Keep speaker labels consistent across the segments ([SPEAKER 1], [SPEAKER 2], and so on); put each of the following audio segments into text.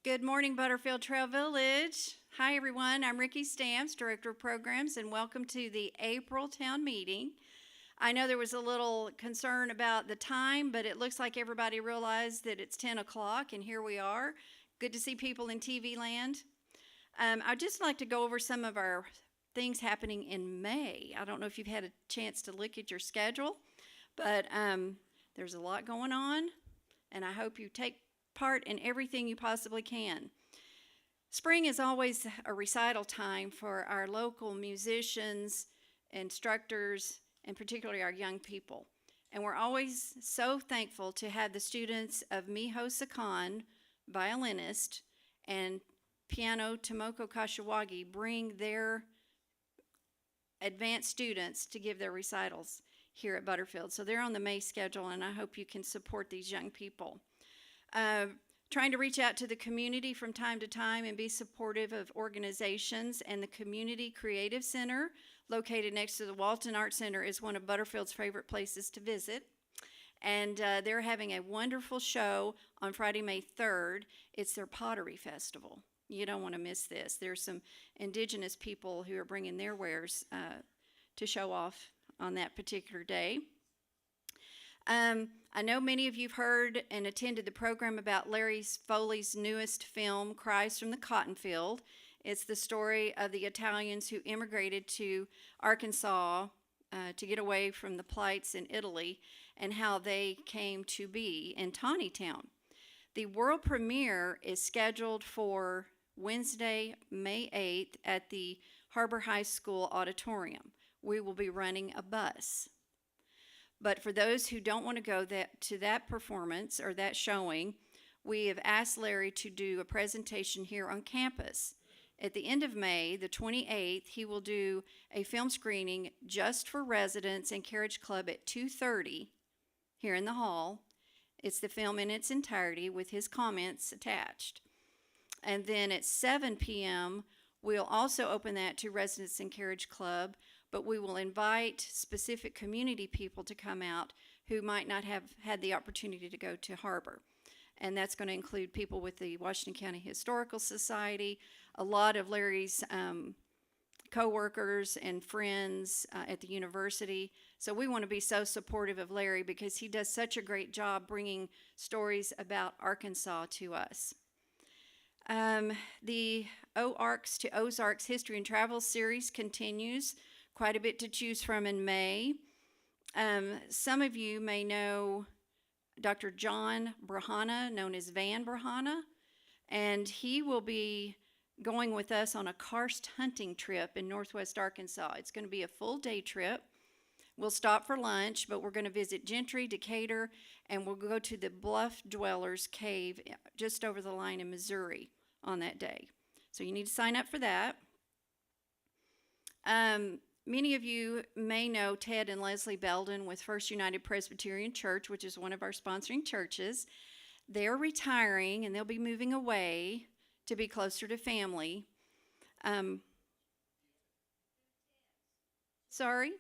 [SPEAKER 1] Good morning, Butterfield Trail Village. Hi, everyone. I'm Ricky Stamps, Director of Programs, and welcome to the April Town Meeting. I know there was a little concern about the time, but it looks like everybody realized that it's 10 o'clock, and here we are. Good to see people in TV land. I'd just like to go over some of our things happening in May. I don't know if you've had a chance to look at your schedule, but there's a lot going on, and I hope you take part in everything you possibly can. Spring is always a recital time for our local musicians, instructors, and particularly our young people. And we're always so thankful to have the students of Miho Sakan, violinist, and piano Tomoko Kashiwagi bring their advanced students to give their recitals here at Butterfield. So they're on the May schedule, and I hope you can support these young people. Trying to reach out to the community from time to time and be supportive of organizations, and the Community Creative Center located next to the Walton Art Center is one of Butterfield's favorite places to visit. And they're having a wonderful show on Friday, May 3rd. It's their Pottery Festival. You don't want to miss this. There's some indigenous people who are bringing their wares to show off on that particular day. I know many of you have heard and attended the program about Larry Foley's newest film, Cries from the Cotton Field. It's the story of the Italians who immigrated to Arkansas to get away from the plights in Italy, and how they came to be in Taneytown. The world premiere is scheduled for Wednesday, May 8th at the Harbor High School Auditorium. We will be running a bus. But for those who don't want to go to that performance or that showing, we have asked Larry to do a presentation here on campus. At the end of May, the 28th, he will do a film screening just for residents and Carriage Club at 2:30 here in the hall. It's the film in its entirety with his comments attached. And then at 7 p.m., we'll also open that to residents and Carriage Club, but we will invite specific community people to come out who might not have had the opportunity to go to Harbor. And that's going to include people with the Washington County Historical Society, a lot of Larry's co-workers and friends at the university. So we want to be so supportive of Larry because he does such a great job bringing stories about Arkansas to us. The OARCs to Ozarks History and Travel series continues. Quite a bit to choose from in May. Some of you may know Dr. John Brahana, known as Van Brahana, and he will be going with us on a karst hunting trip in northwest Arkansas. It's going to be a full day trip. We'll stop for lunch, but we're going to visit Gentry, Decatur, and we'll go to the Bluff Dwellers Cave just over the line in Missouri on that day. So you need to sign up for that. Many of you may know Ted and Leslie Belden with First United Presbyterian Church, which is one of our sponsoring churches. They're retiring and they'll be moving away to be closer to family. Sorry?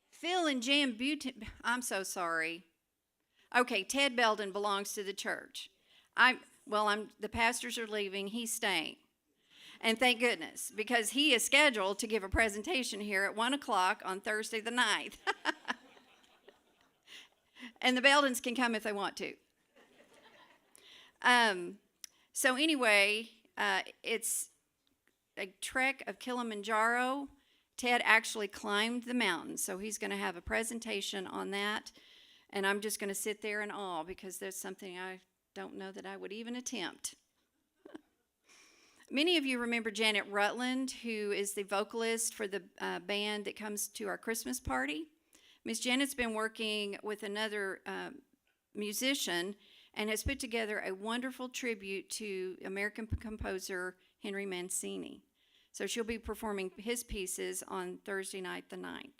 [SPEAKER 1] Phil and Jan Butin. I'm so sorry. Okay, Ted Belden belongs to the church. The pastors are leaving. He's staying. And thank goodness, because he is scheduled to give a presentation here at 1 o'clock on Thursday the 9th. And the Beldens can come if they want to. So anyway, it's a trek of Kilimanjaro. Ted actually climbed the mountain, so he's going to have a presentation on that. And I'm just going to sit there in awe because there's something I don't know that I would even attempt. Many of you remember Janet Rutland, who is the vocalist for the band that comes to our Christmas party. Miss Janet's been working with another musician and has put together a wonderful tribute to American composer Henry Mancini. So she'll be performing his pieces on Thursday night the 9th.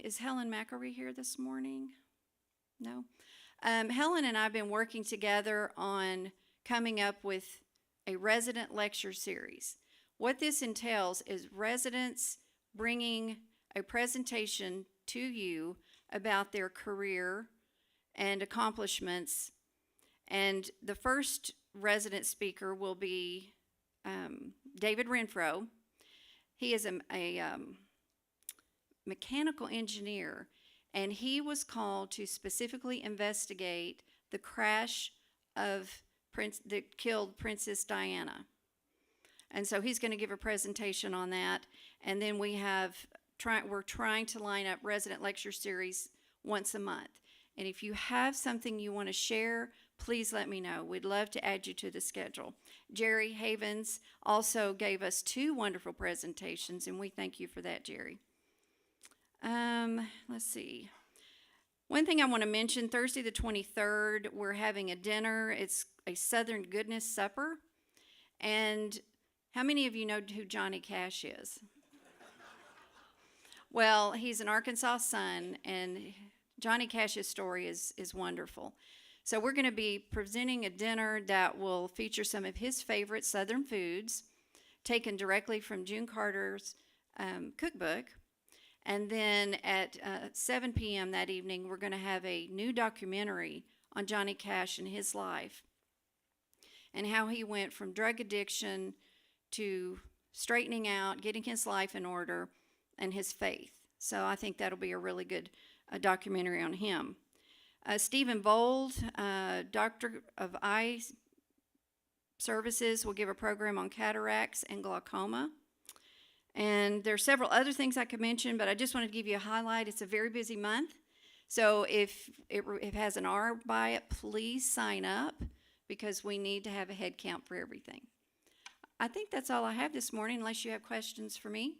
[SPEAKER 1] Is Helen McElry here this morning? No? Helen and I have been working together on coming up with a resident lecture series. What this entails is residents bringing a presentation to you about their career and accomplishments. And the first resident speaker will be David Renfro. He is a mechanical engineer, and he was called to specifically investigate the crash that killed Princess Diana. And so he's going to give a presentation on that. And then we're trying to line up resident lecture series once a month. And if you have something you want to share, please let me know. We'd love to add you to the schedule. Jerry Havens also gave us 2 wonderful presentations, and we thank you for that, Jerry. Let's see. One thing I want to mention, Thursday the 23rd, we're having a dinner. It's a Southern Goodness Supper. And how many of you know who Johnny Cash is? Well, he's an Arkansas son, and Johnny Cash's story is wonderful. So we're going to be presenting a dinner that will feature some of his favorite Southern foods, taken directly from June Carter's cookbook. And then at 7 p.m. that evening, we're going to have a new documentary on Johnny Cash and his life, and how he went from drug addiction to straightening out, getting his life in order, and his faith. So I think that'll be a really good documentary on him. Stephen Bold, Doctor of Eye Services, will give a program on cataracts and glaucoma. And there are several other things I could mention, but I just wanted to give you a highlight. It's a very busy month. So if it has an R by it, please sign up, because we need to have a head count for everything. I think that's all I have this morning, unless you have questions for me.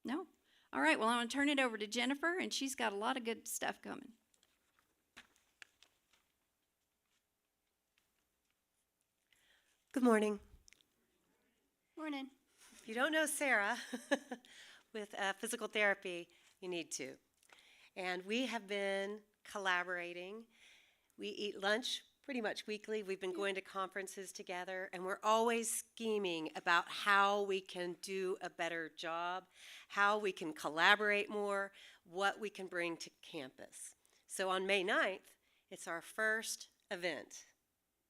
[SPEAKER 1] No? All right, well, I'm going to turn it over to Jennifer, and she's got a lot of good stuff coming.
[SPEAKER 2] Good morning.
[SPEAKER 1] Morning.
[SPEAKER 2] If you don't know Sarah with physical therapy, you need to. And we have been collaborating. We eat lunch pretty much weekly. We've been going to conferences together, and we're always scheming about how we can do a better job, how we can collaborate more, what we can bring to campus. So on May 9th, it's our first event,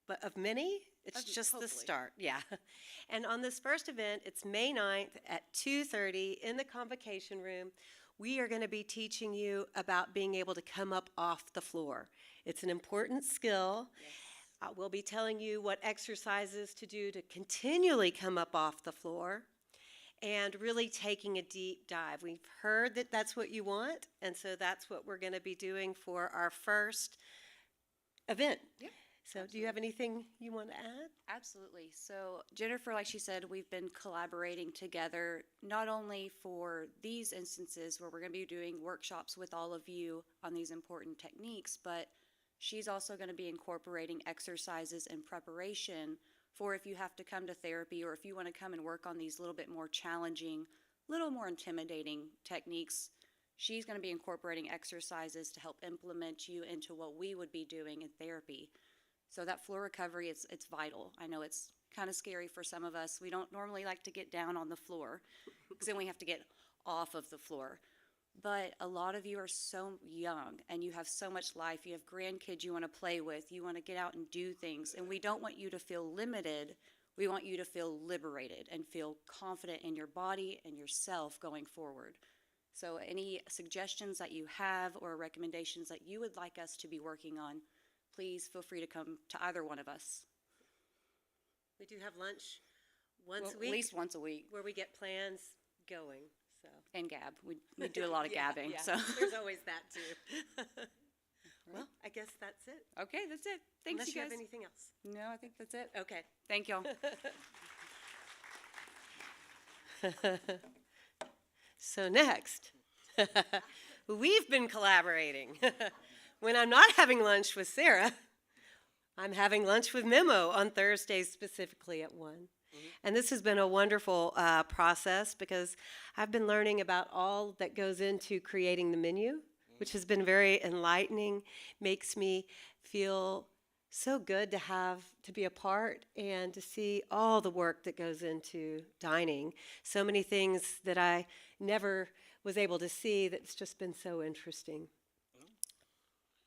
[SPEAKER 2] but of many, it's just hopefully the start, yeah. And on this first event, it's May 9th at 2:30 in the convocation room. We are going to be teaching you about being able to come up off the floor. It's an important skill. Yes. We'll be telling you what exercises to do to continually come up off the floor, and really taking a deep dive. We've heard that that's what you want, and so that's what we're going to be doing for our first event. Yep. So absolutely. Do you have anything you want to add?
[SPEAKER 3] Absolutely. So Jennifer, like she said, we've been collaborating together, not only for these instances where we're going to be doing workshops with all of you on these important techniques, but she's also going to be incorporating exercises in preparation for if you have to come to therapy, or if you want to come and work on these little bit more challenging, little more intimidating techniques. She's going to be incorporating exercises to help implement you into what we would be doing in therapy. So that floor recovery, it's vital. I know it's kind of scary for some of us. We don't normally like to get down on the floor, because then we have to get off of the floor. But a lot of you are so young, and you have so much life. You have grandkids you want to play with. You want to get out and do things. And we don't want you to feel limited. We want you to feel liberated and feel confident in your body and yourself going forward. So any suggestions that you have or recommendations that you would like us to be working on, please feel free to come to either one of us.
[SPEAKER 2] We do have lunch once a week.
[SPEAKER 3] At least once a week.
[SPEAKER 2] Where we get plans going. So.
[SPEAKER 3] And gab. We do a lot of gabbing.
[SPEAKER 2] Yeah.
[SPEAKER 3] So
[SPEAKER 2] there's always that too. Well, I guess that's it.
[SPEAKER 3] Okay, that's it. Thanks,
[SPEAKER 2] Unless
[SPEAKER 3] you
[SPEAKER 2] you
[SPEAKER 3] guys.
[SPEAKER 2] have anything else.
[SPEAKER 3] No, I think that's it.
[SPEAKER 2] Okay.
[SPEAKER 3] Thank y'all.
[SPEAKER 2] So next, we've been collaborating. When I'm not having lunch with Sarah, I'm having lunch with Memo on Thursdays, specifically at 1. Mm-hmm. And this has been a wonderful process, because I've been learning about all that goes into creating the menu, which has been very enlightening, makes me feel so good to be a part and to see all the work that goes into dining. So many things that I never was able to see, that's just been so interesting.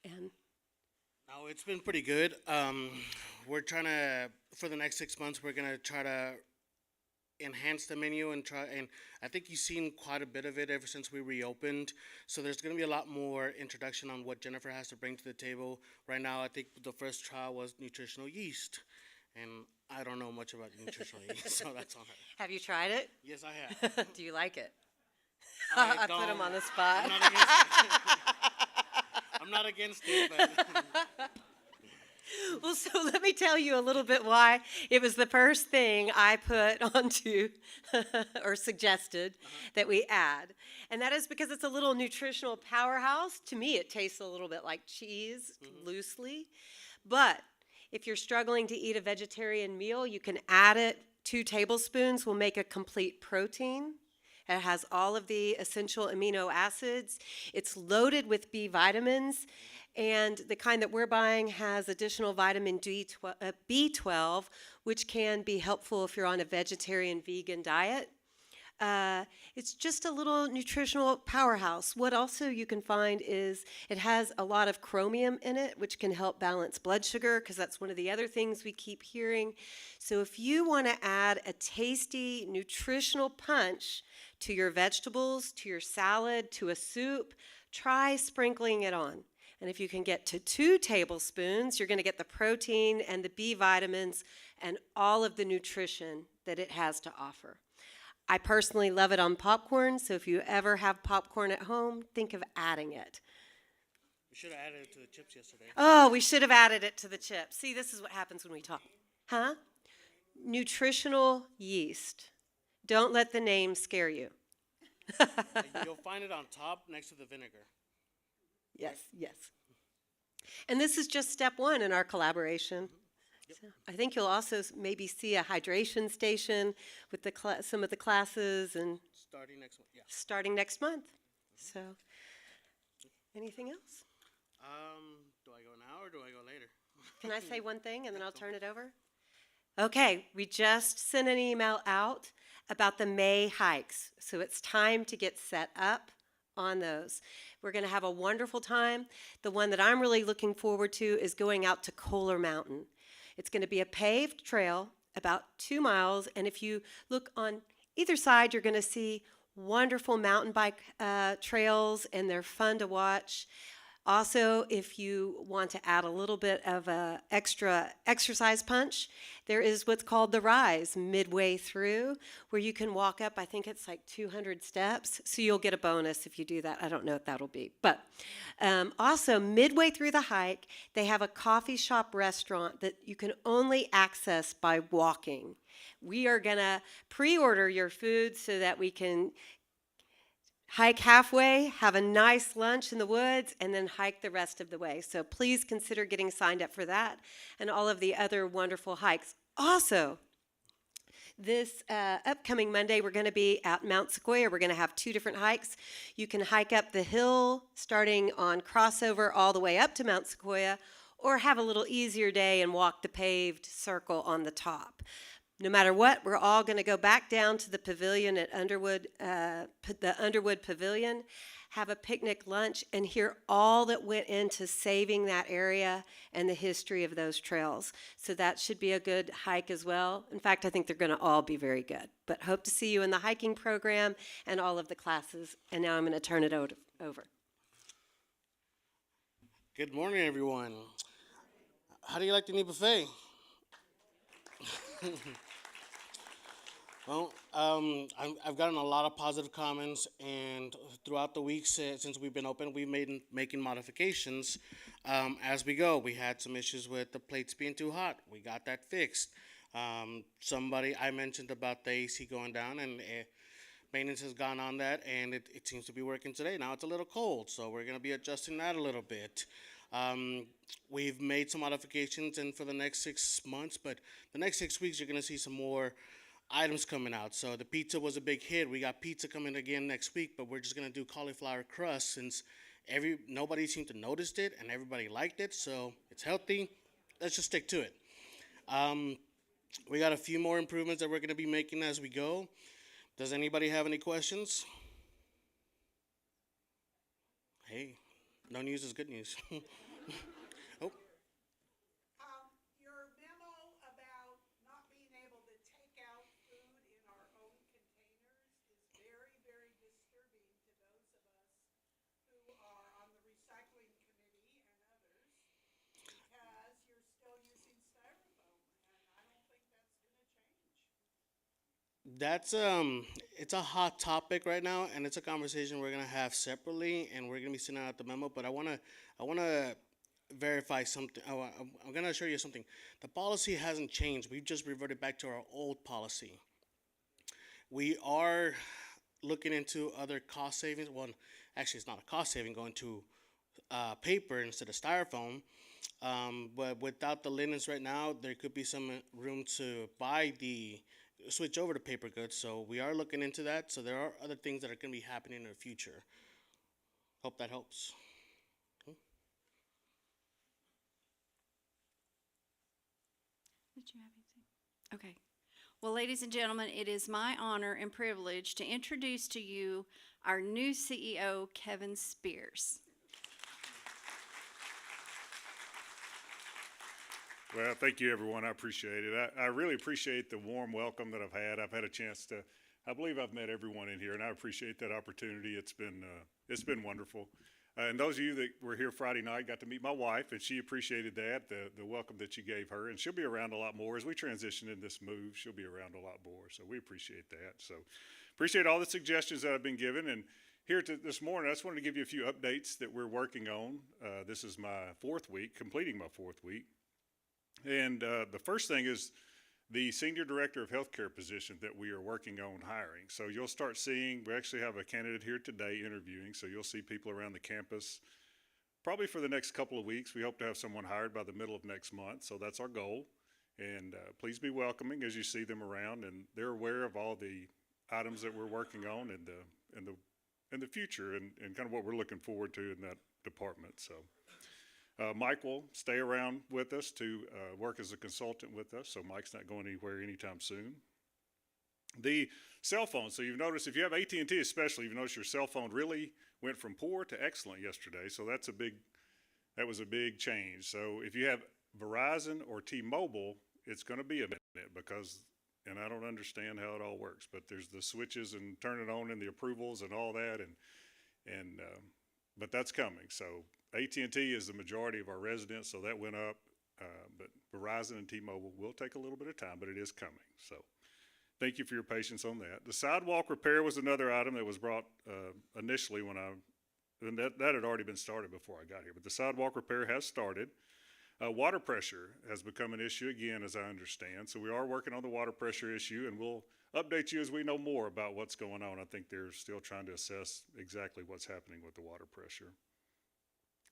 [SPEAKER 2] And
[SPEAKER 4] No, it's been pretty good. We're trying to, for the next 6 months, we're gonna try to enhance the menu and try, and I think you've seen quite a bit of it ever since we reopened. So there's gonna be a lot more introduction on what Jennifer has to bring to the table. Right now, I think the first trial was nutritional yeast, and I don't know much about nutritional yeast, so that's on her.
[SPEAKER 2] have you tried it?
[SPEAKER 4] Yes, I have.
[SPEAKER 2] Do you like it?
[SPEAKER 4] I
[SPEAKER 2] I put him
[SPEAKER 4] don't-
[SPEAKER 2] on the spot.
[SPEAKER 4] I'm not against it. I'm not against it, but
[SPEAKER 2] Well, so let me tell you a little bit why it was the first thing I put onto or suggested that we add. And that is because it's a little nutritional powerhouse. To me, it tastes a little bit like cheese, loosely. But if you're struggling to eat a vegetarian meal, you can add it. 2 tablespoons will make a complete protein. It has all of the essential amino acids. It's loaded with B vitamins, and the kind that we're buying has additional vitamin B12, which can be helpful if you're on a vegetarian vegan diet. It's just a little nutritional powerhouse. What also you can find is it has a lot of chromium in it, which can help balance blood sugar, because that's one of the other things we keep hearing. So if you want to add a tasty nutritional punch to your vegetables, to your salad, to a soup, try sprinkling it on. And if you can get to 2 tablespoons, you're going to get the protein and the B vitamins and all of the nutrition that it has to offer. I personally love it on popcorn, so if you ever have popcorn at home, think of adding it.
[SPEAKER 4] we should have added it to the chips yesterday.
[SPEAKER 2] Oh, we should have added it to the chips. See, this is what happens when we talk. Huh? Nutritional yeast. Don't let the name scare you.
[SPEAKER 4] You'll find it on top next to the vinegar.
[SPEAKER 2] Yes, yes. And this is just step 1 in our collaboration. So I think you'll also maybe see a hydration station with the some of the classes and
[SPEAKER 4] Starting next month, yeah.
[SPEAKER 2] starting next month. So, anything else?
[SPEAKER 4] Do I go now or do I go later?
[SPEAKER 2] Can I say one thing and then I'll turn it over? Okay, we just sent an email out about the May hikes. So it's time to get set up on those. We're going to have a wonderful time. The one that I'm really looking forward to is going out to Kohler Mountain. It's going to be a paved trail, about 2 miles, and if you look on either side, you're going to see wonderful mountain bike trails, and they're fun to watch. Also, if you want to add a little bit of a extra exercise punch, there is what's called the Rise midway through, where you can walk up, I think it's like 200 steps, so you'll get a bonus if you do that. I don't know what that'll be. But also, midway through the hike, they have a coffee shop restaurant that you can only access by walking. We are going to pre-order your food so that we can hike halfway, have a nice lunch in the woods, and then hike the rest of the way. So please consider getting signed up for that and all of the other wonderful hikes. Also, this upcoming Monday, we're going to be at Mount Sequoia. We're going to have 2 different hikes. You can hike up the hill starting on Crossover all the way up to Mount Sequoia, or have a little easier day and walk the paved circle on the top. No matter what, we're all going to go back down to the pavilion at Underwood, the Underwood Pavilion, have a picnic lunch, and hear all that went into saving that area and the history of those trails. So that should be a good hike as well. In fact, I think they're going to all be very good. But hope to see you in the hiking program and all of the classes. And now I'm going to turn it over.
[SPEAKER 4] Good morning, everyone. How do you like the new buffet? Well, I've gotten a lot of positive comments, and throughout the weeks since we've been open, we've been making modifications as we go. We had some issues with the plates being too hot. We got that fixed. I mentioned about the AC going down, and maintenance has gone on that, and it seems to be working today. Now it's a little cold, so we're going to be adjusting that a little bit. We've made some modifications, and for the next 6 months, but the next 6 weeks, you're going to see some more items coming out. So the pizza was a big hit. We got pizza coming again next week, but we're just going to do cauliflower crust since nobody seemed to notice it and everybody liked it, so it's healthy. Let's just stick to it. We got a few more improvements that we're going to be making as we go. Does anybody have any questions? Hey, no news is good news. Oh,
[SPEAKER 5] Your memo about not being able to take out food in our own containers is very, very disturbing to those of us who are on the recycling committee and others, because you're still using styrofoam, and I don't think that's gonna change.
[SPEAKER 4] that's it's a hot topic right now, and it's a conversation we're gonna have separately, and we're gonna be sending out the memo. But I wanna verify something. I'm gonna assure you something. The policy hasn't changed. We've just reverted back to our old policy. We are looking into other cost savings. Well, actually, it's not a cost saving going to paper instead of styrofoam. But without the linens right now, there could be some room to buy the switch over to paper goods. So we are looking into that. So there are other things that are going to be happening in the future. Hope that helps.
[SPEAKER 1] Did you have anything? Okay. Well, ladies and gentlemen, it is my honor and privilege to introduce to you our new CEO, Kevin Spears.
[SPEAKER 6] Well, thank you, everyone. I appreciate it. I really appreciate the warm welcome that I've had. I've had a chance to, I believe I've met everyone in here, and I appreciate that opportunity. It's been wonderful. And those of you that were here Friday night got to meet my wife, and she appreciated that, the welcome that you gave her. And she'll be around a lot more as we transition in this move. She'll be around a lot more, so we appreciate that. So appreciate all the suggestions that I've been given. And here this morning, I just wanted to give you a few updates that we're working on. This is my fourth week, completing my fourth week. And the first thing is the Senior Director of Healthcare position that we are working on hiring. So you'll start seeing, we actually have a candidate here today interviewing, so you'll see people around the campus probably for the next couple of weeks. We hope to have someone hired by the middle of next month, so that's our goal. And please be welcoming as you see them around, and they're aware of all the items that we're working on in the future and kind of what we're looking forward to in that department. So. Mike will stay around with us to work as a consultant with us, so Mike's not going anywhere anytime soon. The cell phone, so you've noticed, if you have AT&T especially, you've noticed your cell phone really went from poor to excellent yesterday, so that was a big change. So if you have Verizon or T-Mobile, it's going to be a minute because, and I don't understand how it all works, but there's the switches and turn it on and the approvals and all that, but that's coming. So AT&T is the majority of our residents, so that went up. But Verizon and T-Mobile will take a little bit of time, but it is coming. So thank you for your patience on that. The sidewalk repair was another item that was brought initially and that had already been started before I got here. But the sidewalk repair has started. Water pressure has become an issue again, as I understand. So we are working on the water pressure issue, and we'll update you as we know more about what's going on. I think they're still trying to assess exactly what's happening with the water pressure.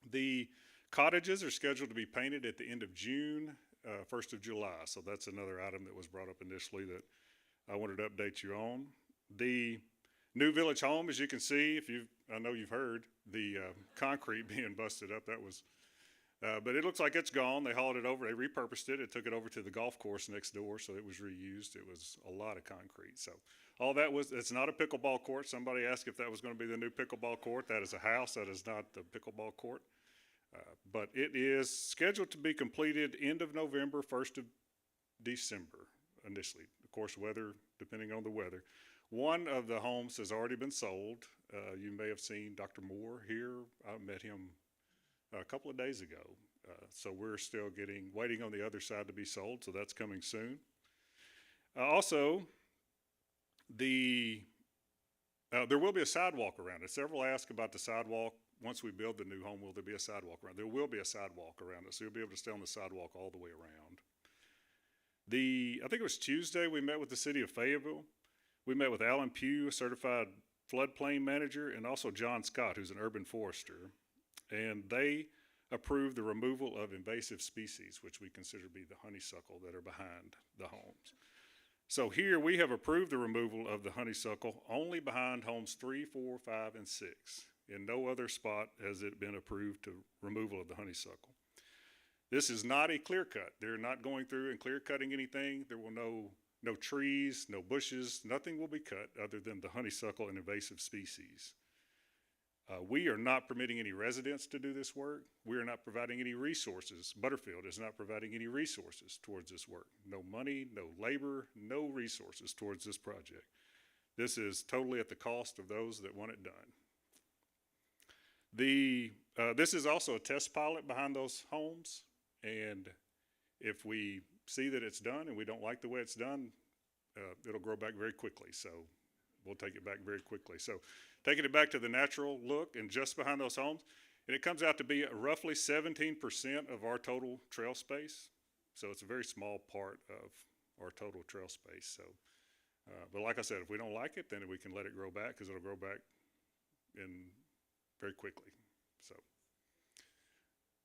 [SPEAKER 6] The cottages are scheduled to be painted at the end of June, 1st of July. So that's another item that was brought up initially that I wanted to update you on. The new village home, as you can see, I know you've heard the concrete being busted up. That was, but it looks like it's gone. They hauled it over. They repurposed it. It took it over to the golf course next door, so it was reused. It was a lot of concrete. So all that it's not a pickleball court. Somebody asked if that was going to be the new pickleball court. That is a house. That is not the pickleball court. But it is scheduled to be completed end of November, 1st of December initially. Of course, weather, depending on the weather. One of the homes has already been sold. You may have seen Dr. Moore here. I met him a couple of days ago. So we're still waiting on the other side to be sold, so that's coming soon. Also, there will be a sidewalk around it. Several ask about the sidewalk. Once we build the new home, will there be a sidewalk around? There will be a sidewalk around it, so you'll be able to stay on the sidewalk all the way around. I think it was Tuesday, we met with the city of Fayetteville. We met with Alan Pugh, a certified floodplain manager, and also John Scott, who's an urban forester. And they approved the removal of invasive species, which we consider to be the honeysuckle that are behind the homes. So here we have approved the removal of the honeysuckle only behind homes 3, 4, 5, and 6. In no other spot has it been approved to removal of the honeysuckle. This is not a clear cut. They're not going through and clear cutting anything. There will no trees, no bushes, nothing will be cut other than the honeysuckle and invasive species. We are not permitting any residents to do this work. We are not providing any resources. Butterfield is not providing any resources towards this work. No money, no labor, no resources towards this project. This is totally at the cost of those that want it done. This is also a test pilot behind those homes, and if we see that it's done and we don't like the way it's done, it'll grow back very quickly. So we'll take it back very quickly. So taking it back to the natural look and just behind those homes, and it comes out to be roughly 17% of our total trail space. So it's a very small part of our total trail space. So, but like I said, if we don't like it, then we can let it grow back because it'll grow back in very quickly. So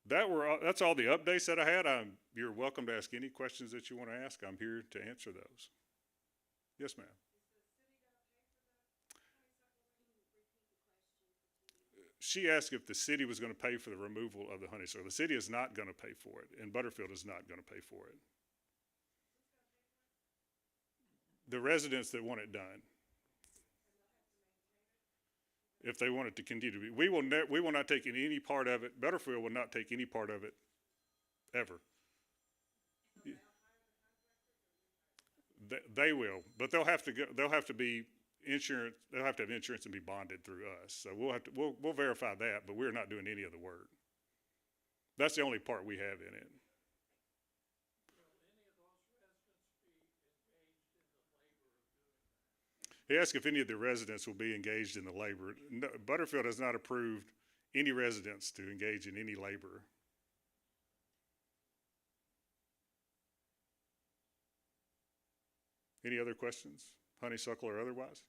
[SPEAKER 6] that's all the updates that I had. You're welcome to ask any questions that you want to ask. I'm here to answer those. Yes, ma'am. She asked if the city was going to pay for the removal of the honeysuckle. The city is not going to pay for it, and Butterfield is not going to pay for it. The residents that want it done. If they want it to continue to be, we will not take any part of it. Butterfield will not take any part of it, ever. They will, but they'll have to be insurance. They'll have to have insurance and be bonded through us. So we'll verify that, but we're not doing any of the work. That's the only part we have in it. He asked if any of the residents will be engaged in the labor. No, Butterfield has not approved any residents to engage in any labor. Any other questions, honeysuckle or otherwise?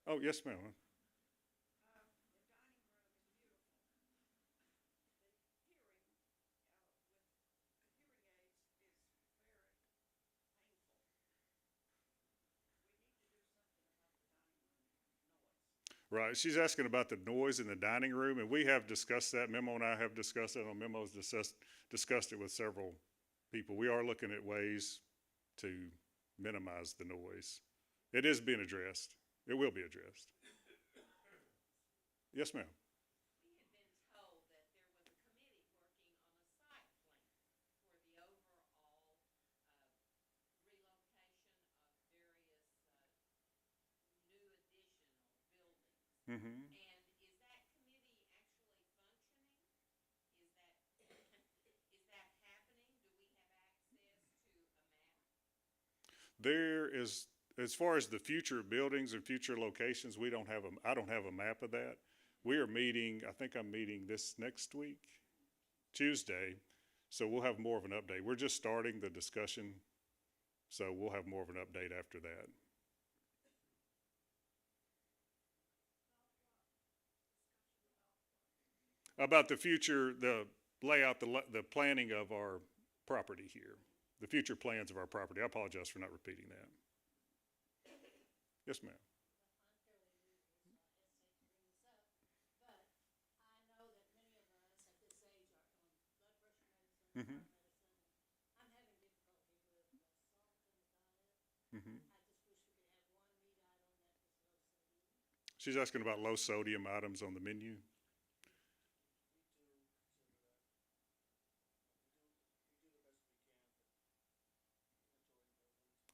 [SPEAKER 6] Oh, yes, ma'am. Right, she's asking about the noise in the dining room, and we have discussed that. Memo and I have discussed it. Memo's discussed it with several people. We are looking at ways to minimize the noise. It is being addressed. It will be addressed. Yes, ma'am.
[SPEAKER 7] We had been told that there was a committee working on a site plan for the overall relocation of various new additional buildings.
[SPEAKER 6] Mm-hmm.
[SPEAKER 7] And is that committee actually functioning? Is that happening? Do we have access to a map?
[SPEAKER 6] There is, as far as the future buildings and future locations, I don't have a map of that. We are meeting, I think I'm meeting this next week, Tuesday, so we'll have more of an update. We're just starting the discussion, so we'll have more of an update after that. About the future, the layout, the planning of our property here, the future plans of our property. I apologize for not repeating that. Yes, ma'am. Mm-hmm. Mm-hmm. She's asking about low sodium items on the menu.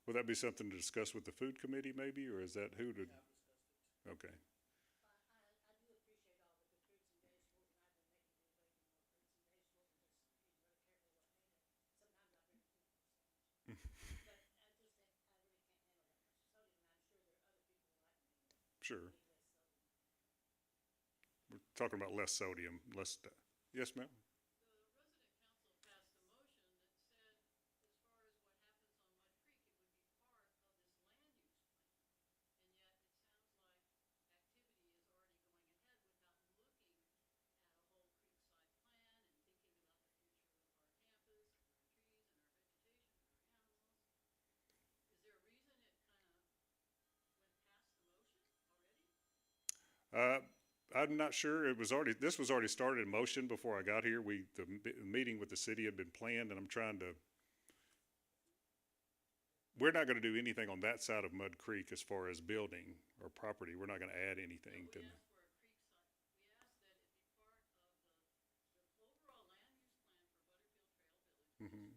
[SPEAKER 6] Would that be something to discuss with the food committee maybe, or is that who to? Okay. Sure. We're talking about less sodium, less. Yes, ma'am. I'm not sure. This was already started in motion before I got here. The meeting with the city had been planned, and I'm trying to we're not gonna do anything on that side of Mud Creek as far as building or property. We're not gonna add anything to. Mhm.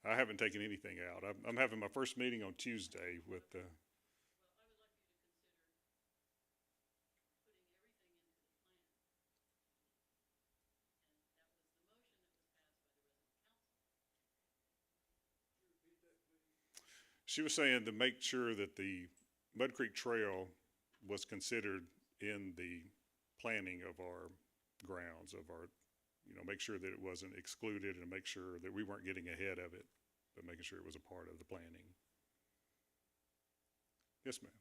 [SPEAKER 6] I haven't taken anything out. I'm having my first meeting on Tuesday with the. She was saying to make sure that the Mud Creek Trail was considered in the planning of our grounds, of our, make sure that it wasn't excluded and make sure that we weren't getting ahead of it, but making sure it was a part of the planning. Yes, ma'am.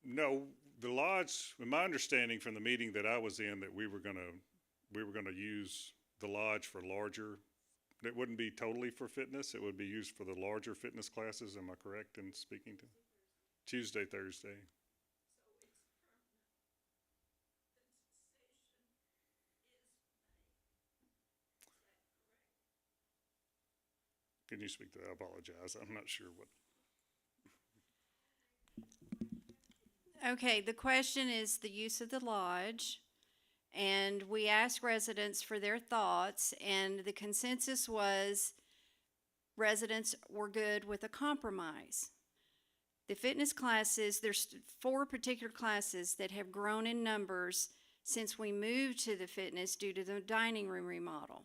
[SPEAKER 6] No, the lodge, in my understanding from the meeting that I was in, that we were gonna use the lodge for larger, it wouldn't be totally for fitness, it would be used for the larger fitness classes, am I correct in speaking to? Tuesday, Thursday. Can you speak to that? I apologize, I'm not sure what.
[SPEAKER 1] Okay, the question is the use of the lodge, and we asked residents for their thoughts, and the consensus was residents were good with a compromise. The fitness classes, there's 4 particular classes that have grown in numbers since we moved to the fitness due to the dining room remodel.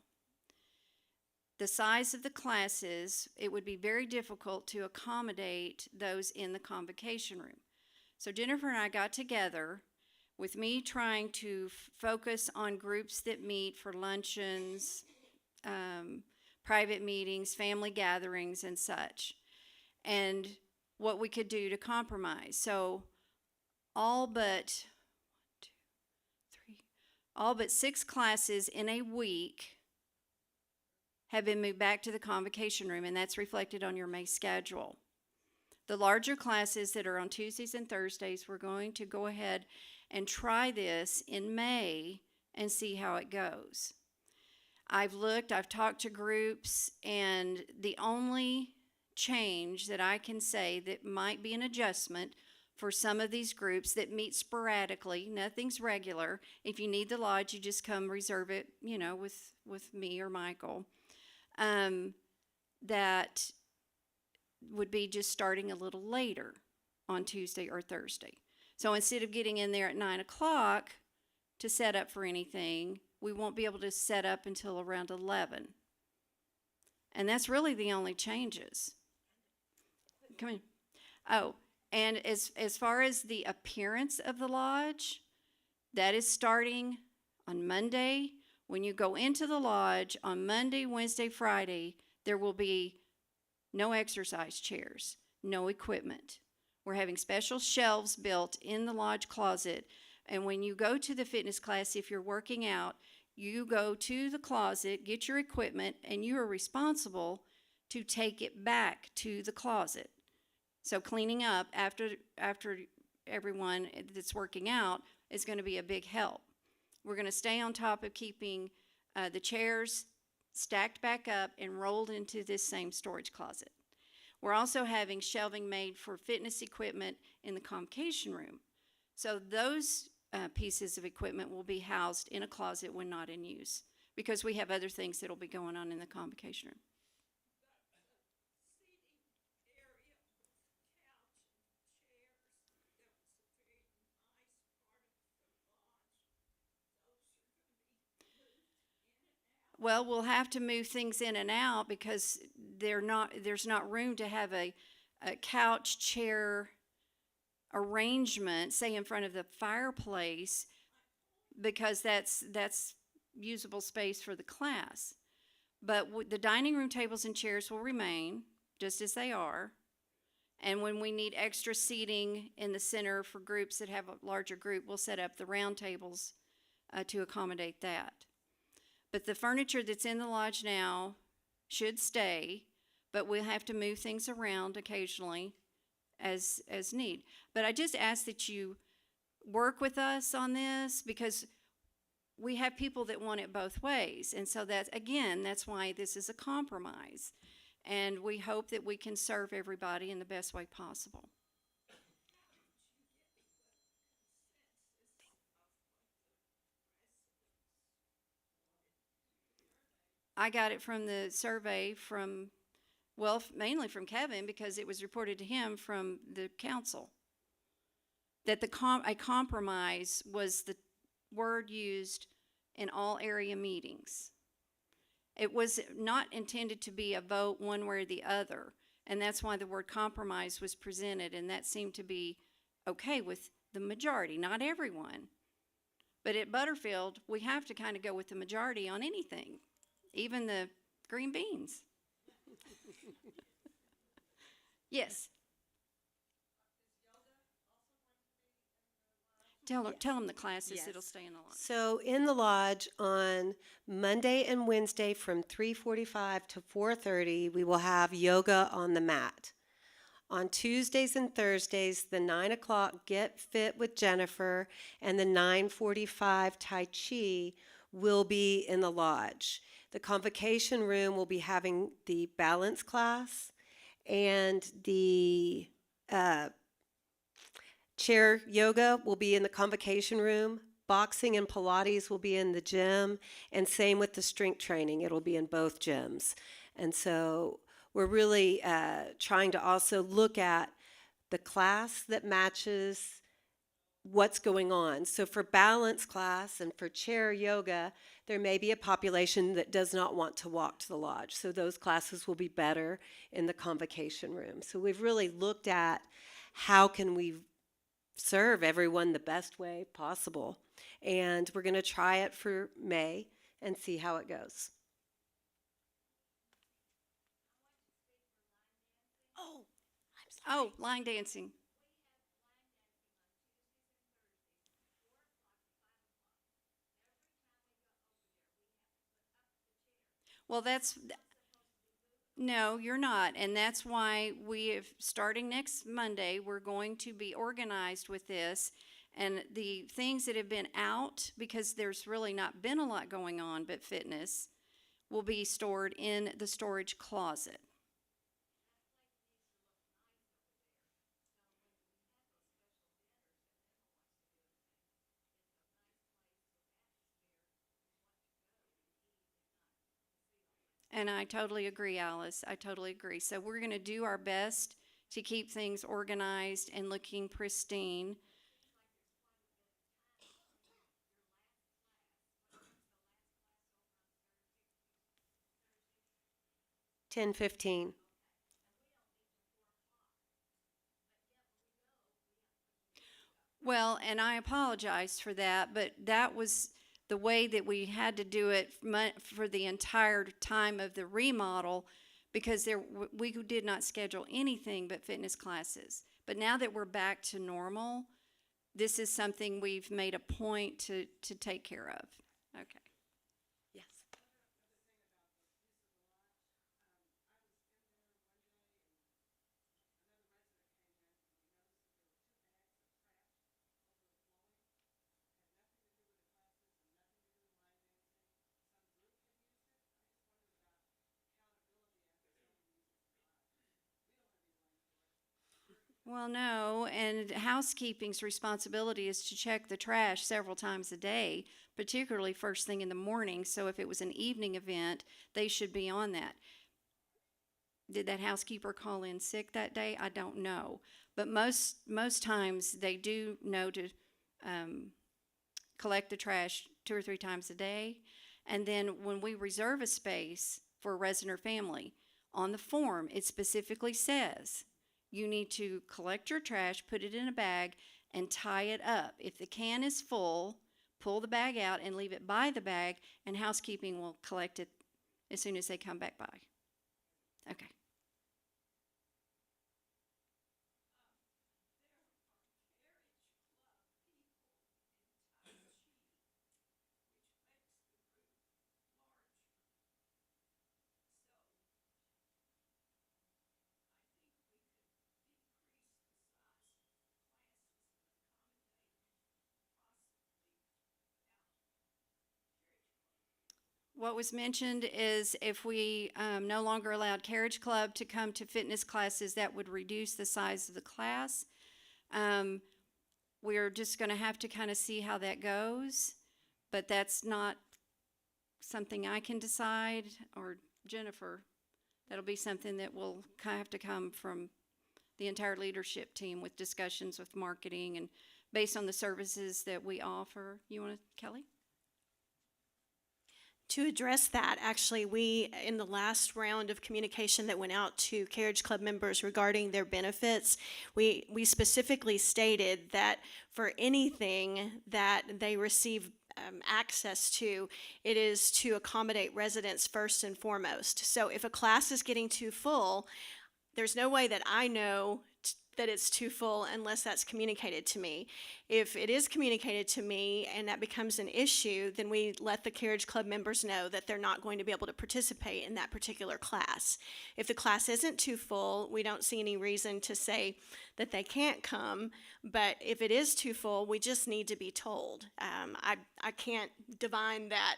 [SPEAKER 1] The size of the classes, it would be very difficult to accommodate those in the convocation room. So Jennifer and I got together, with me trying to focus on groups that meet for luncheons, private meetings, family gatherings, and such, and what we could do to compromise. So all but 6 classes in a week have been moved back to the convocation room, and that's reflected on your May schedule. The larger classes that are on Tuesdays and Thursdays, we're going to go ahead and try this in May and see how it goes. I've talked to groups, and the only change that I can say that might be an adjustment for some of these groups that meet sporadically, nothing's regular. If you need the lodge, you just come reserve it, with me or Michael. That would be just starting a little later on Tuesday or Thursday. So instead of getting in there at 9 o'clock to set up for anything, we won't be able to set up until around 11. And that's really the only changes. Come in. Oh, and as far as the appearance of the lodge, that is starting on Monday. When you go into the lodge on Monday, Wednesday, Friday, there will be no exercise chairs, no equipment. We're having special shelves built in the lodge closet. And when you go to the fitness class, if you're working out, you go to the closet, get your equipment, and you are responsible to take it back to the closet. So cleaning up after everyone that's working out is going to be a big help. We're going to stay on top of keeping the chairs stacked back up and rolled into this same storage closet. We're also having shelving made for fitness equipment in the convocation room. So those pieces of equipment will be housed in a closet when not in use, because we have other things that will be going on in the convocation room. Well, we'll have to move things in and out because there's not room to have a couch chair arrangement, say in front of the fireplace, because that's usable space for the class. But the dining room tables and chairs will remain just as they are. And when we need extra seating in the center for groups that have a larger group, we'll set up the round tables to accommodate that. But the furniture that's in the lodge now should stay, but we'll have to move things around occasionally as need. But I just ask that you work with us on this, because we have people that want it both ways. And so that's why this is a compromise. And we hope that we can serve everybody in the best way possible. I got it from the survey mainly from Kevin, because it was reported to him from the council that a compromise was the word used in all area meetings. It was not intended to be a vote one way or the other, and that's why the word compromise was presented, and that seemed to be okay with the majority, not everyone. But at Butterfield, we have to kind of go with the majority on anything, even the green beans. Yes. Tell them the classes
[SPEAKER 2] Yes.
[SPEAKER 1] that'll stay in the lodge.
[SPEAKER 2] So in the lodge on Monday and Wednesday from 3:45 to 4:30, we will have yoga on the mat. On Tuesdays and Thursdays, the 9 o'clock Get Fit with Jennifer and the 9:45 Tai Chi will be in the lodge. The convocation room will be having the balance class, and the chair yoga will be in the convocation room. Boxing and Pilates will be in the gym, and same with the strength training. It'll be in both gyms. And so we're really trying to also look at the class that matches what's going on. So for balance class and for chair yoga, there may be a population that does not want to walk to the lodge. So those classes will be better in the convocation room. So we've really looked at how can we serve everyone the best way possible. And we're going to try it for May and see how it goes. Oh, I'm sorry.
[SPEAKER 1] Oh, line dancing. Well, no, you're not. And that's why starting next Monday, we're going to be organized with this. And the things that have been out, because there's really not been a lot going on but fitness, will be stored in the storage closet. And I totally agree, Alice. I totally agree. So we're going to do our best to keep things organized and looking pristine.
[SPEAKER 2] $10:15.
[SPEAKER 1] Well, and I apologize for that, but that was the way that we had to do it for the entire time of the remodel, because we did not schedule anything but fitness classes. But now that we're back to normal, this is something we've made a point to take care of. Okay.
[SPEAKER 2] Yes.
[SPEAKER 1] Well, no, and housekeeping's responsibility is to check the trash several times a day, particularly first thing in the morning. So if it was an evening event, they should be on that. Did that housekeeper call in sick that day? I don't know. But most times they do know to collect the trash 2 or 3 times a day. And then when we reserve a space for a resident or family, on the form, it specifically says you need to collect your trash, put it in a bag, and tie it up. If the can is full, pull the bag out and leave it by the bag, and housekeeping will collect it as soon as they come back by. Okay. what was mentioned is if we no longer allowed Carriage Club to come to fitness classes, that would reduce the size of the class. We're just going to have to kind of see how that goes, but that's not something I can decide, or Jennifer. That'll be something that will have to come from the entire leadership team with discussions with marketing and based on the services that we offer. You want to, Kelly?
[SPEAKER 8] To address that, actually, we, in the last round of communication that went out to Carriage Club members regarding their benefits, we specifically stated that for anything that they receive access to, it is to accommodate residents first and foremost. So if a class is getting too full, there's no way that I know that it's too full unless that's communicated to me. If it is communicated to me and that becomes an issue, then we let the Carriage Club members know that they're not going to be able to participate in that particular class. If the class isn't too full, we don't see any reason to say that they can't come, but if it is too full, we just need to be told. I can't divine that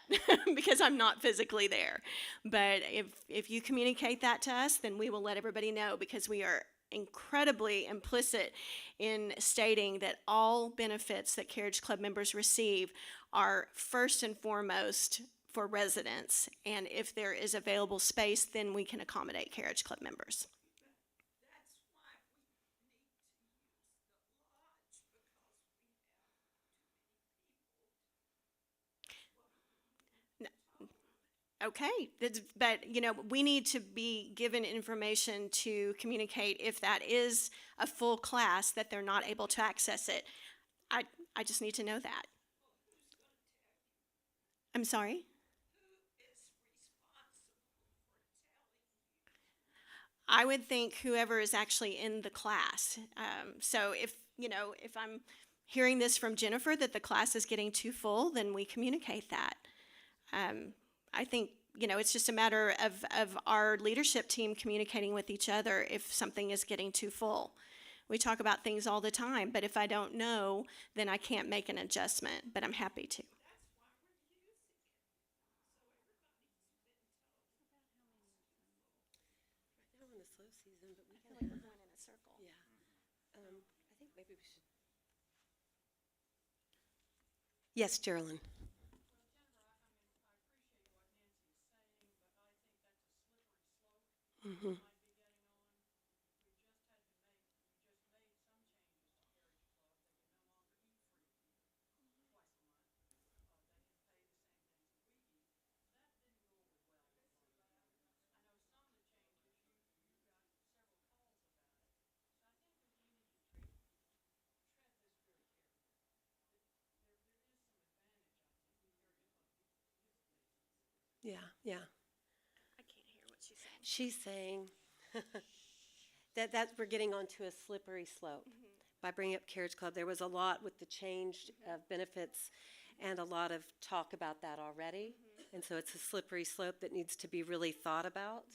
[SPEAKER 8] because I'm not physically there, but if you communicate that to us, then we will let everybody know, because we are incredibly implicit in stating that all benefits that Carriage Club members receive are first and foremost for residents, and if there is available space, then we can accommodate Carriage Club members.
[SPEAKER 5] That's why we need to use the lodge, because we have too many people.
[SPEAKER 8] Okay, but we need to be given information to communicate if that is a full class that they're not able to access it. I just need to know that. I'm sorry? I would think whoever is actually in the class. So if I'm hearing this from Jennifer that the class is getting too full, then we communicate that. I think, it's just a matter of our leadership team communicating with each other if something is getting too full. We talk about things all the time, but if I don't know, then I can't make an adjustment, but I'm happy to.
[SPEAKER 2] Right now in the slow season, but we can have,
[SPEAKER 8] going in a circle.
[SPEAKER 2] yeah. I think maybe we should. Yes, Geraldine. Mm-hmm. Yeah, yeah.
[SPEAKER 8] I can't hear what she's saying.
[SPEAKER 2] She's saying that we're getting onto a slippery slope by bringing up Carriage Club. There was a lot with the change of benefits and a lot of talk about that already. And so it's a slippery slope that needs to be really thought about.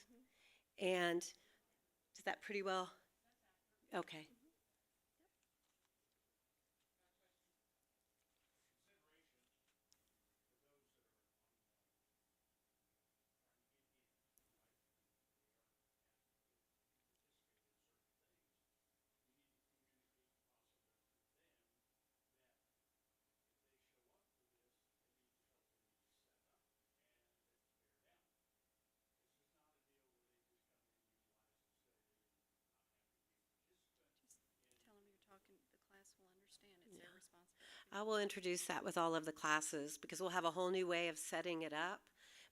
[SPEAKER 2] And is that pretty well? Okay.
[SPEAKER 1] Tell them you're talking, the class will understand it's their responsibility.
[SPEAKER 2] I will introduce that with all of the classes, because we'll have a whole new way of setting it up,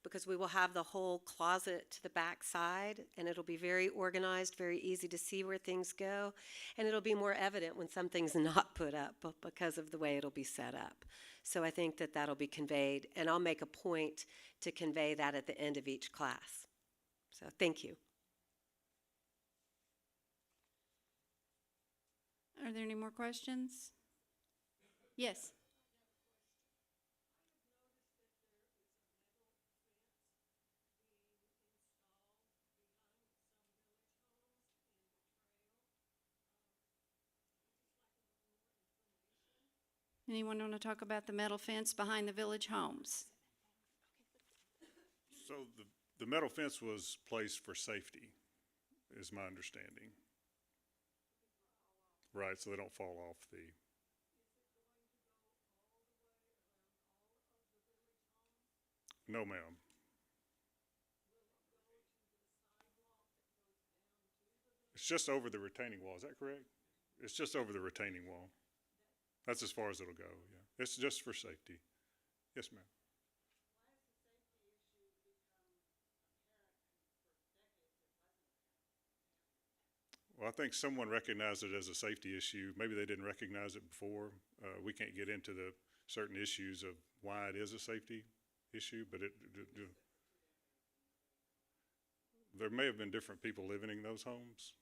[SPEAKER 2] because we will have the whole closet to the back side, and it'll be very organized, very easy to see where things go, and it'll be more evident when something's not put up because of the way it'll be set up. So I think that that'll be conveyed, and I'll make a point to convey that at the end of each class. So thank you.
[SPEAKER 1] Are there any more questions? Yes. Anyone want to talk about the metal fence behind the village homes?
[SPEAKER 6] So the metal fence was placed for safety, is my understanding. Right, so they don't fall off the. No, ma'am. It's just over the retaining wall, is that correct? It's just over the retaining wall. That's as far as it'll go, yeah. It's just for safety. Yes, ma'am. Well, I think someone recognized it as a safety issue. Maybe they didn't recognize it before. We can't get into the certain issues of why it is a safety issue, but there may have been different people living in those homes.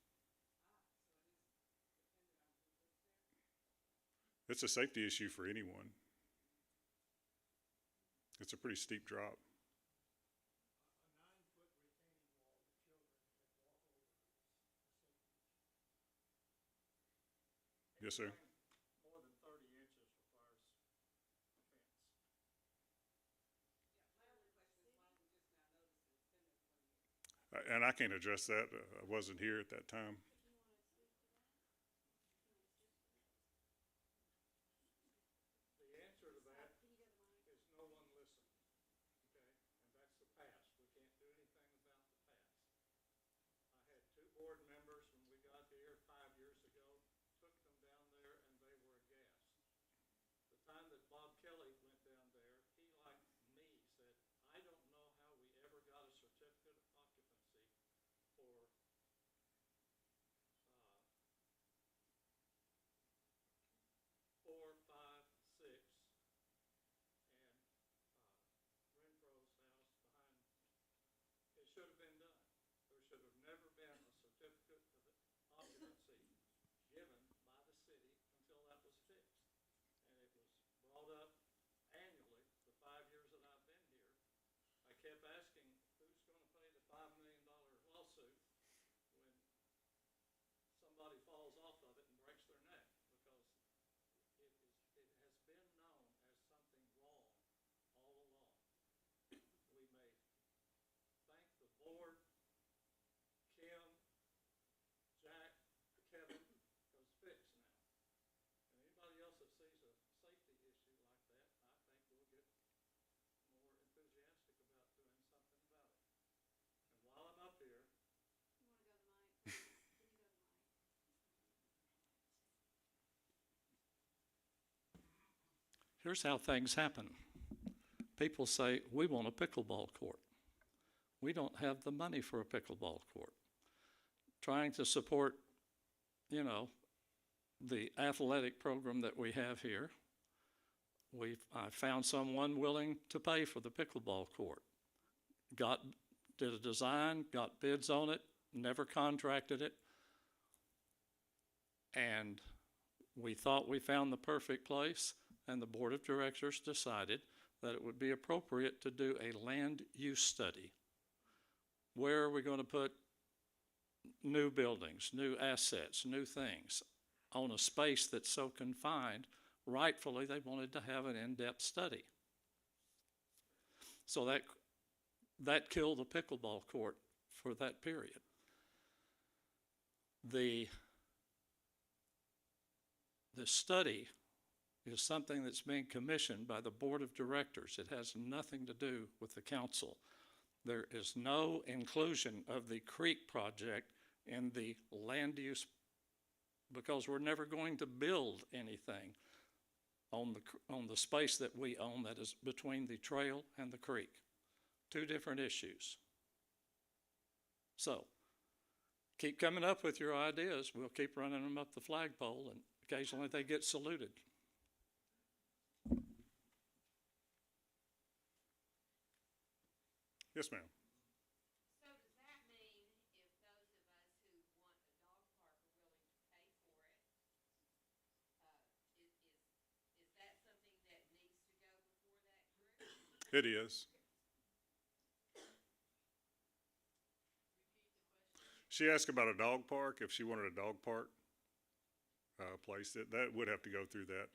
[SPEAKER 6] It's a safety issue for anyone. It's a pretty steep drop. Yes, sir.
[SPEAKER 9] More than 30 inches requires a fence.
[SPEAKER 6] And I can't address that. I wasn't here at that time.
[SPEAKER 9] The answer to that is no one listened, okay? And that's the past. We can't do anything about the past. I had 2 board members when we got here 5 years ago, took them down there and they were aghast. The time that Bob Kelly went down there, he, like me, said, I don't know how we ever got a certificate of occupancy for 4, 5, 6, and Renfro's house behind. It should have been done. There should have never been a certificate of occupancy given by the city until that was fixed. And it was brought up annually the 5 years that I've been here. I kept asking, who's going to pay the $5 million lawsuit when somebody falls off of it and breaks their neck? Because it has been known as something wrong all along. We may thank the board, Kim, Jack, Kevin, because it's fixed now. And anybody else that sees a safety issue like that, I think will get more enthusiastic about doing something about it. And while I'm up here,
[SPEAKER 10] Here's how things happen. People say, we want a pickleball court. We don't have the money for a pickleball court. Trying to support, the athletic program that we have here, I found someone willing to pay for the pickleball court. Did a design, got bids on it, never contracted it, and we thought we found the perfect place, and the board of directors decided that it would be appropriate to do a land use study. Where are we going to put new buildings, new assets, new things on a space that's so confined? Rightfully, they wanted to have an in-depth study. So that killed the pickleball court for that period. The study is something that's being commissioned by the board of directors. It has nothing to do with the council. There is no inclusion of the creek project in the land use because we're never going to build anything on the space that we own that is between the trail and the creek. 2 different issues. So, keep coming up with your ideas. We'll keep running them up the flagpole, and occasionally they get saluted.
[SPEAKER 6] Yes, ma'am.
[SPEAKER 7] So does that mean if those of us who want a dog park are willing to pay for it, is that something that needs to go before that group?
[SPEAKER 6] It is. She asked about a dog park, if she wanted a dog park place, that would have to go through that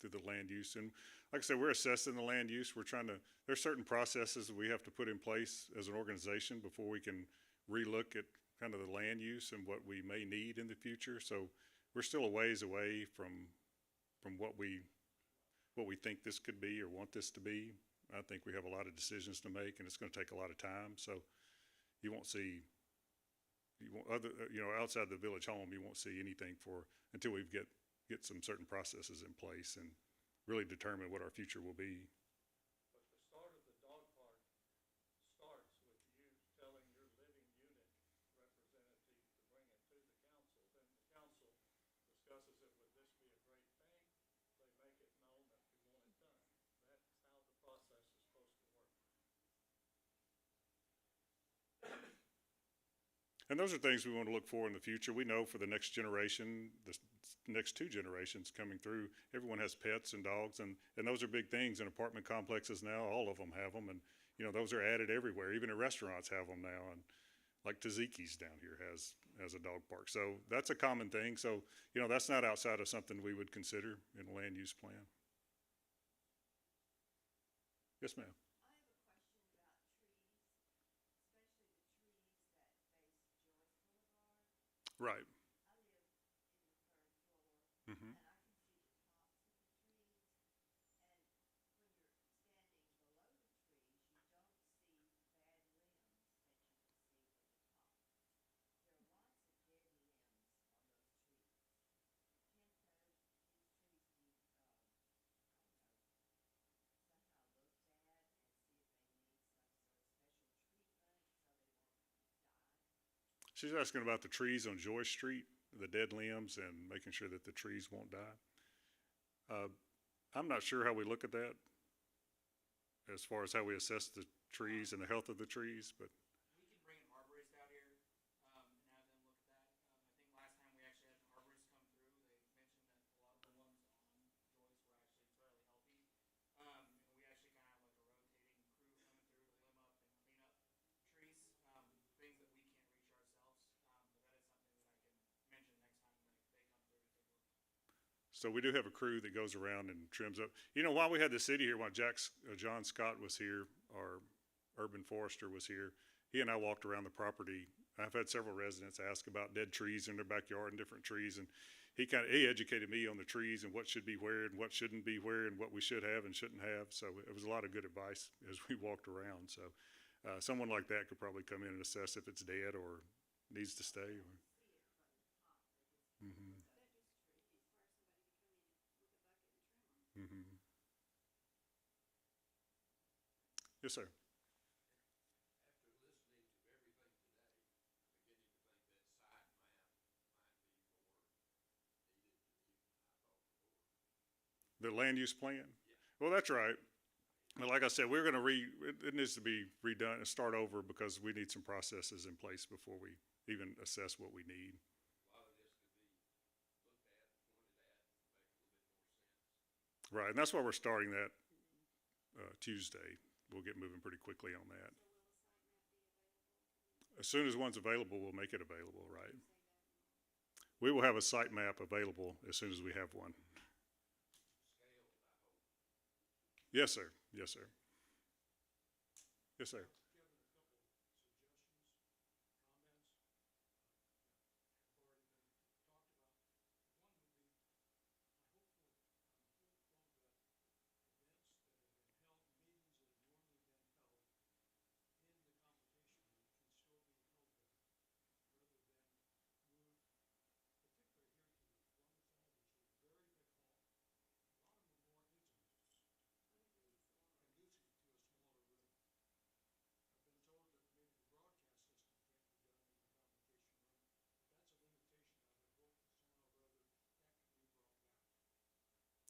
[SPEAKER 6] through the land use. And like I said, we're assessing the land use. We're trying to, there's certain processes that we have to put in place as an organization before we can relook at kind of the land use and what we may need in the future. So we're still a ways away from what we think this could be or want this to be. I think we have a lot of decisions to make, and it's going to take a lot of time. So you won't see, outside the village home, you won't see anything until we get some certain processes in place and really determine what our future will be.
[SPEAKER 10] But the start of the dog park starts with you telling your living unit representative to bring it to the council. Then the council discusses it, would this be a great thing? They make it known that we want it done. That's how the process is supposed to work.
[SPEAKER 6] And those are things we want to look for in the future. We know for the next generation, the next 2 generations coming through, everyone has pets and dogs, and those are big things in apartment complexes now. All of them have them, and those are added everywhere. Even at restaurants have them now, and like Tzatziki's down here has a dog park. So that's a common thing. So that's not outside of something we would consider in a land use plan. Yes, ma'am. Right. Mm-hmm. She's asking about the trees on Joy Street, the dead limbs, and making sure that the trees won't die. I'm not sure how we look at that as far as how we assess the trees and the health of the trees, but
[SPEAKER 11] We can bring an arborist out here, and have them look at that. I think last time we actually had an arborist come through, they mentioned that a lot of the ones on Joyce were actually fairly healthy. And we actually kind of have like a rotating crew coming through to limb up and clean up trees, things that we can't reach ourselves. But that is something that I can mention next time when they come through to take a look.
[SPEAKER 6] so we do have a crew that goes around and trims up. While we had the city here, while John Scott was here, our urban forester was here, he and I walked around the property. I've had several residents ask about dead trees in their backyard and different trees, and he educated me on the trees and what should be where and what shouldn't be where and what we should have and shouldn't have. So it was a lot of good advice as we walked around. So someone like that could probably come in and assess if it's dead or needs to stay. Mm-hmm. Mm-hmm. Yes, sir. The land use plan? Well, that's right. But like I said, we're gonna it needs to be redone and start over because we need some processes in place before we even assess what we need. Right, and that's why we're starting that Tuesday. We'll get moving pretty quickly on that. As soon as one's available, we'll make it available, right? We will have a site map available as soon as we have one. Yes, sir. Yes, sir. Yes, sir.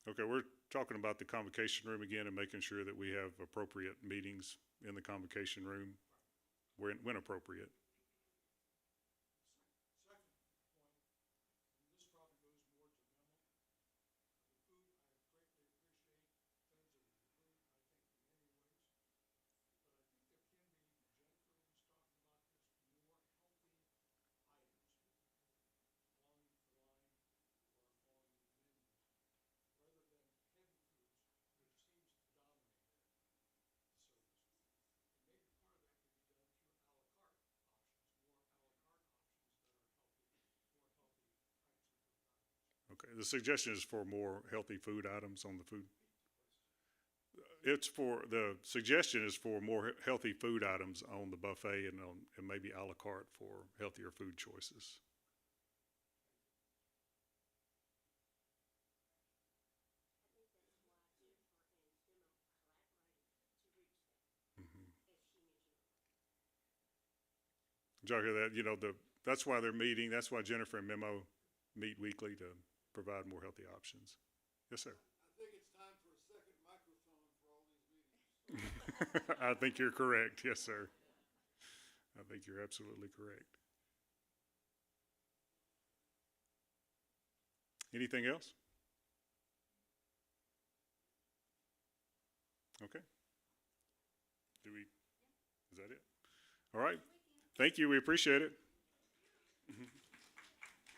[SPEAKER 6] Okay, we're talking about the convocation room again and making sure that we have appropriate meetings in the convocation room when appropriate. Okay, the suggestion is for more healthy food items on the food. The suggestion is for more healthy food items on the buffet and maybe à la carte for healthier food choices. Did y'all hear that? You know, that's why they're meeting. That's why Jennifer and Memo meet weekly to provide more healthy options. Yes, sir.
[SPEAKER 9] I think it's time for a second microphone for all these meetings.
[SPEAKER 6] I think you're correct. Yes, sir. I think you're absolutely correct. Anything else? Okay. Is that it? All right. Thank you. We appreciate it.